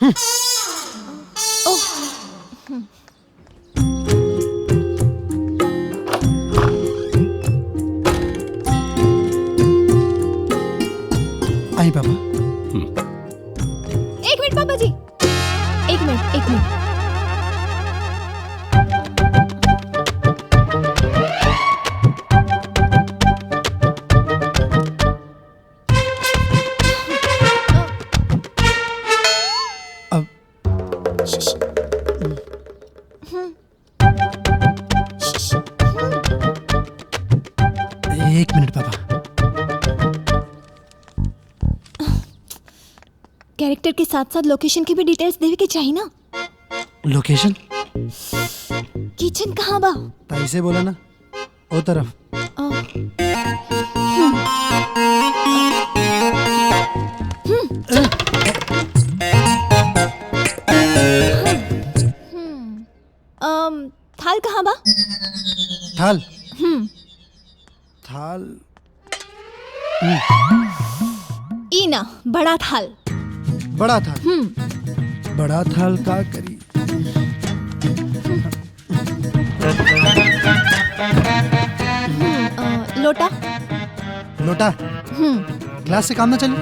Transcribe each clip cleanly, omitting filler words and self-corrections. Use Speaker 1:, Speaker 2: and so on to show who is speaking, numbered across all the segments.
Speaker 1: ओह,
Speaker 2: आई पापा।
Speaker 1: एक मिनट पापा जी, एक मिनट एक मिनट।
Speaker 2: अब एक मिनट पापा।
Speaker 1: कैरेक्टर के साथ साथ लोकेशन की भी डिटेल्स देवे के चाहिए ना।
Speaker 2: लोकेशन
Speaker 1: किचन कहाँ बा?
Speaker 2: ताई से बोला ना, ओ तरफ।
Speaker 1: थाल कहाँ बा?
Speaker 2: थाल थाल
Speaker 1: ई ना, बड़ा थाल।
Speaker 2: बड़ा थाल। बड़ा थाल का करी?
Speaker 1: लोटा।
Speaker 2: लोटा। ग्लास से काम ना चले?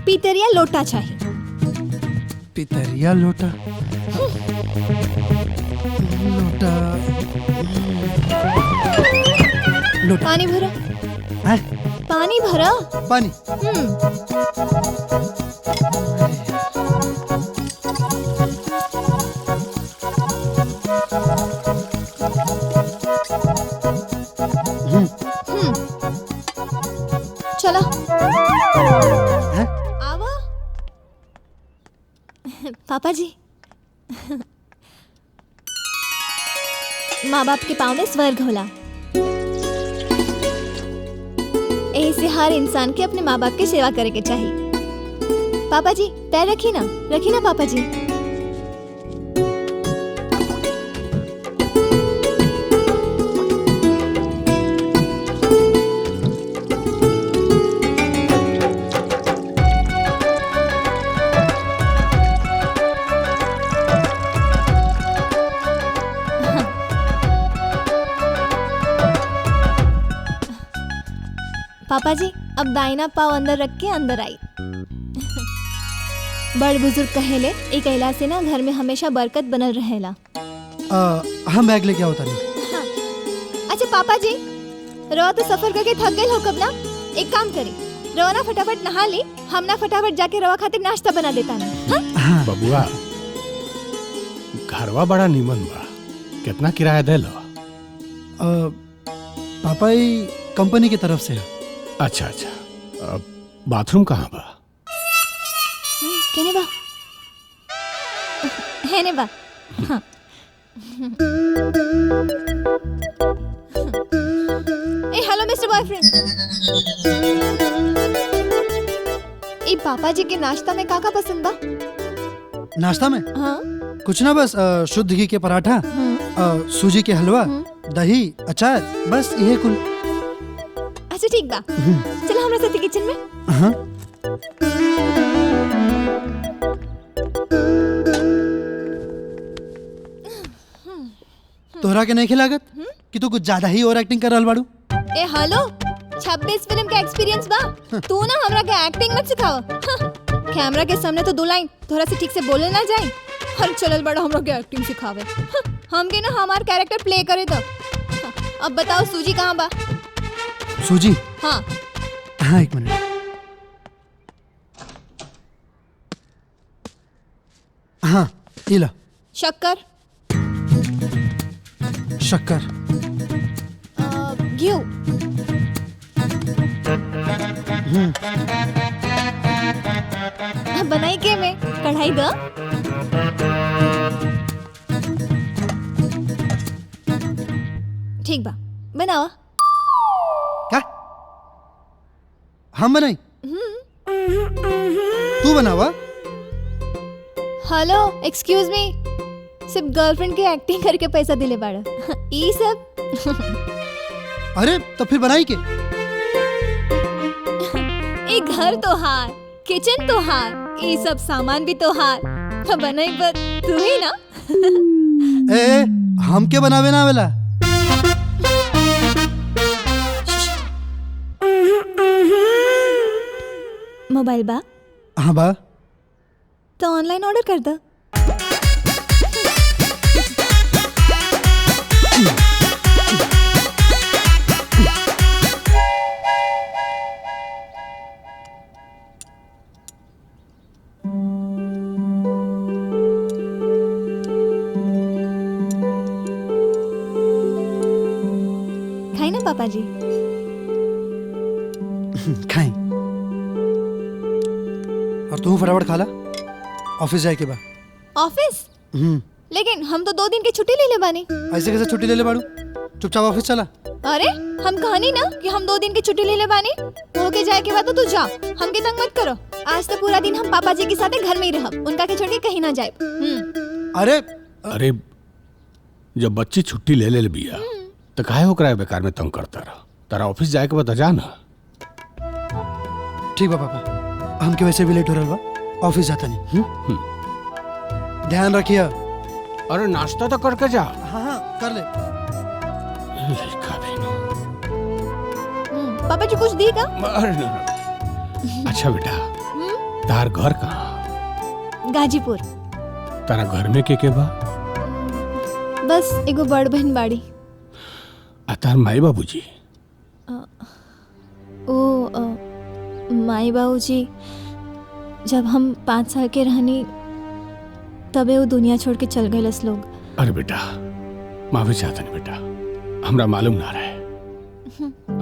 Speaker 1: पीतरिया लोटा चाहिए।
Speaker 2: पितरिया लोटा। लोटा लोटा।
Speaker 1: पानी भरा।
Speaker 2: है?
Speaker 1: पानी भरा।
Speaker 2: पानी।
Speaker 1: चलो
Speaker 2: है?
Speaker 1: आवा। पापा जी, माँ बाप के पाँव में स्वर्ग होला। ऐसे हर इंसान के अपने माँ बाप की सेवा करे के चाहिए। पापा जी पैर रखी ना पापा जी। पापा जी अब दाहिना पाव अंदर रख के अंदर आई। बड़ बुजुर्ग कहेले एक अइला से ना घर में हमेशा बरकत बनल रहेला।
Speaker 2: हम बैग लेके आओ तानी।
Speaker 1: हाँ। अच्छा पापा जी, रवा तो सफर करके थक गए हो कब ना, एक काम करी, रवा ना फटाफट नहा ली, हम ना फटाफट जाके रवा खातिर नाश्ता बना देता ना। हाँ?
Speaker 3: बबुआ घरवा बड़ा नीमन बा, कितना किराया दे लो?
Speaker 2: पापा ही कंपनी की तरफ से है।
Speaker 3: अच्छा अच्छा, बाथरूम कहाँ बा?
Speaker 1: केने बा? है ने बा। हाँ। ए हेलो मिस्टर बॉयफ्रेंड। ए पापा जी के नाश्ता में का पसंद बा?
Speaker 2: नाश्ता में?
Speaker 1: हाँ?
Speaker 2: कुछ ना, बस शुद्ध घी के पराठा, सूजी के हलवा, दही, अचार, बस यही कुल।
Speaker 1: अच्छा ठीक बा, चलो हमरा साथ किचन में।
Speaker 2: हाँ। तोहरा के नहीं खिलागत कि तू कुछ ज्यादा ही ओवर एक्टिंग कर रहल बाड़ू?
Speaker 1: ए हेलो, 26 फिल्म का एक्सपीरियंस बा, तू ना हमरा के एक्टिंग मत सिखाओ। कैमरा के सामने तो 2 लाइन थोड़ा सी ठीक से बोले ना जाए, हर चलल बड़ा हमरा के एक्टिंग सिखावे। हमके ना हमार कैरेक्टर प्ले करे दो। अब बताओ सूजी कहाँ बा?
Speaker 2: सूजी?
Speaker 1: हाँ।
Speaker 2: हाँ एक मिनट। हाँ ये ला।
Speaker 1: शक्कर?
Speaker 2: शक्कर।
Speaker 1: घी? बनाई के में कढ़ाई द। ठीक बा, बनावा।
Speaker 2: क्या? हम बनाई? तू बनावा?
Speaker 1: हेलो एक्सक्यूज मी, सिर्फ गर्लफ्रेंड की एक्टिंग करके पैसा दिले बाड़ा ई सब।
Speaker 2: अरे तो फिर बनाई के?
Speaker 1: एक घर तो हार, किचन तो हार, ये सब सामान भी तो हार, बनाई पर तू ही ना।
Speaker 2: ए हम के बनावे ना आवेला।
Speaker 1: मोबाइल बा
Speaker 2: हाँ बा।
Speaker 1: तो ऑनलाइन ऑर्डर कर दो। खाई ना पापा जी।
Speaker 2: खाएं। और तू फटाफट खा ला, ऑफिस जाए के बाद।
Speaker 1: ऑफिस? लेकिन हम तो 2 दिन की छुट्टी ले ले बानी।
Speaker 2: ऐसे कैसे छुट्टी ले ले बाड़ू? चुपचाप ऑफिस चला।
Speaker 1: अरे हम कहानी ना कि हम 2 दिन की छुट्टी ले ले बानी। होके जाए के बाद तो तू जा, हमके तंग मत करो। आज तो पूरा दिन हम पापा जी के साथ घर में ही रहब, उनका के छोड़ के कहीं ना जाए।
Speaker 2: अरे
Speaker 3: अरे जब बच्ची छुट्टी ले ले बिया तो काहे ओकरा बेकार में तंग करता रह। तारा ऑफिस जाए के बाद जा ना।
Speaker 2: ठीक बा पापा, हमके वैसे भी लेट हो रहा बा, ऑफिस जाता नहीं। ध्यान रखिए।
Speaker 3: अरे नाश्ता तो करके जा।
Speaker 2: हाँ हाँ कर ले।
Speaker 3: लड़का भी ना।
Speaker 1: पापा जी कुछ दी का?
Speaker 3: अरे ना। अच्छा बेटा, तार घर कहाँ?
Speaker 1: गाजीपुर।
Speaker 3: तारा घर में के बा?
Speaker 1: बस एगो बड़ बहन बाड़ी।
Speaker 3: आ तार माई बाबूजी?
Speaker 1: माई बाबूजी जब हम 5 साल के रहनी तबे वो दुनिया छोड़ के चल गए लोग।
Speaker 3: अरे बेटा माफी चाहता नहीं बेटा, हमरा मालूम ना रहे।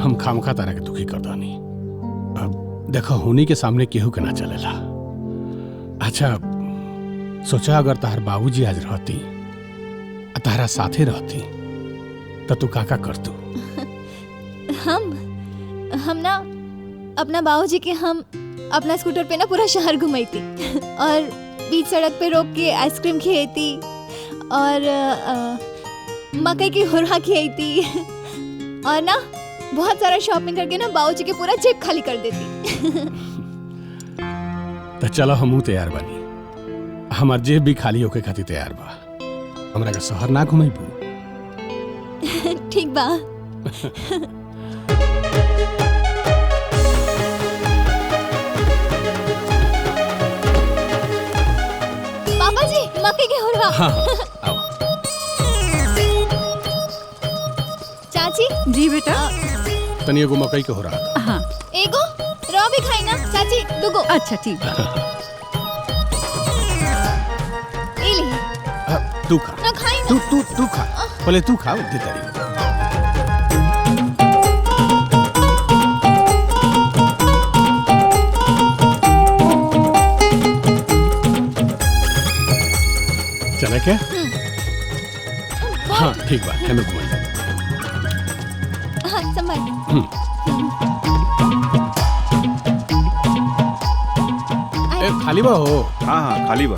Speaker 3: हम खामखा तारा के दुखी कर दानी। अब देखो होनी के सामने केहू के ना चलेला। अच्छा सोचा अगर तार बाबूजी आज रहती तारा साथे रहती तो तू काका कर तू?
Speaker 1: हम ना अपना बाबूजी के हम अपना स्कूटर पे ना पूरा शहर घुमाईती और बीच सड़क पे रोक के आइसक्रीम खिलाती और मकई की हुर्रा खिलाती और ना बहुत सारा शॉपिंग करके ना बाबूजी के पूरा जेब खाली कर देती।
Speaker 3: तो चलो हमू तैयार बानी, हमार जेब भी खाली होके खातिर तैयार बा। हमरा के शहर ना घुमाईबू?
Speaker 1: ठीक बा। पापा जी मकई के हुर्रा।
Speaker 3: हाँ, आओ।
Speaker 1: चाची
Speaker 4: जी बेटा।
Speaker 3: तनी एगो मकई के हो रहा।
Speaker 4: हाँ
Speaker 1: एगो रवा भी खाई ना चाची, दुगो।
Speaker 4: अच्छा ठीक।
Speaker 1: ए ली
Speaker 3: तू खा।
Speaker 1: ना खाई ना।
Speaker 3: तू खा, पहले तू खा दे तारी। चले क्या? हाँ ठीक बा, हमें घुमा।
Speaker 1: हाँ संभाल।
Speaker 3: खाली बा हो?
Speaker 5: हाँ हाँ खाली बा।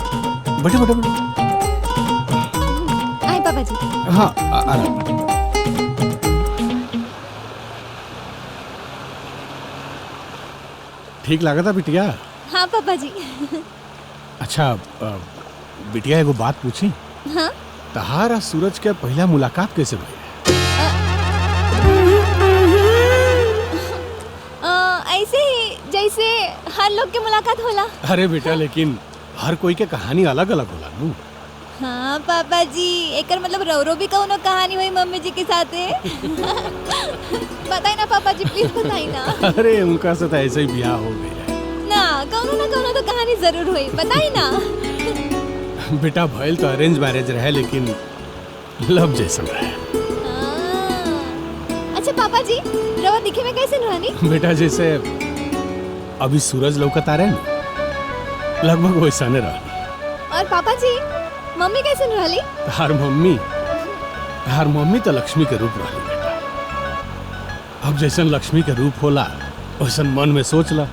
Speaker 3: बैठे बैठे बैठे।
Speaker 1: आए पापा जी।
Speaker 3: हाँ आराम। ठीक लगा था बिटिया?
Speaker 1: हाँ पापा जी।
Speaker 3: अच्छा बिटिया एगो बात पूछी?
Speaker 1: हाँ
Speaker 3: तहारा सूरज के पहला मुलाकात कैसे हुई?
Speaker 1: ऐसे ही जैसे हर लोग के मुलाकात होला।
Speaker 3: अरे बेटा लेकिन हर कोई के कहानी अलग अलग होला नू।
Speaker 1: हाँ पापा जी, एकर मतलब रौरो भी कौनो कहानी हुई मम्मी जी के साथे। बताई ना पापा जी, प्लीज बताई ना।
Speaker 3: अरे उनका से तो ऐसे ही ब्याह हो गया
Speaker 1: ना कौनो तो कहानी जरूर हुई, बताई ना।
Speaker 3: बेटा भइल तो अरेंज मैरिज रहे लेकिन लव जैसा रहे।
Speaker 1: अच्छा पापा जी, रवा दिखे में कैसे रहनी?
Speaker 3: बेटा जैसे अभी सूरज लौकता रहे ना, लगभग वैसा ने रहा।
Speaker 1: और पापा जी मम्मी कैसे रहली?
Speaker 3: तार मम्मी तो लक्ष्मी के रूप रहली बेटा। अब जैसन लक्ष्मी के रूप होला वैसन मन में सोच ला।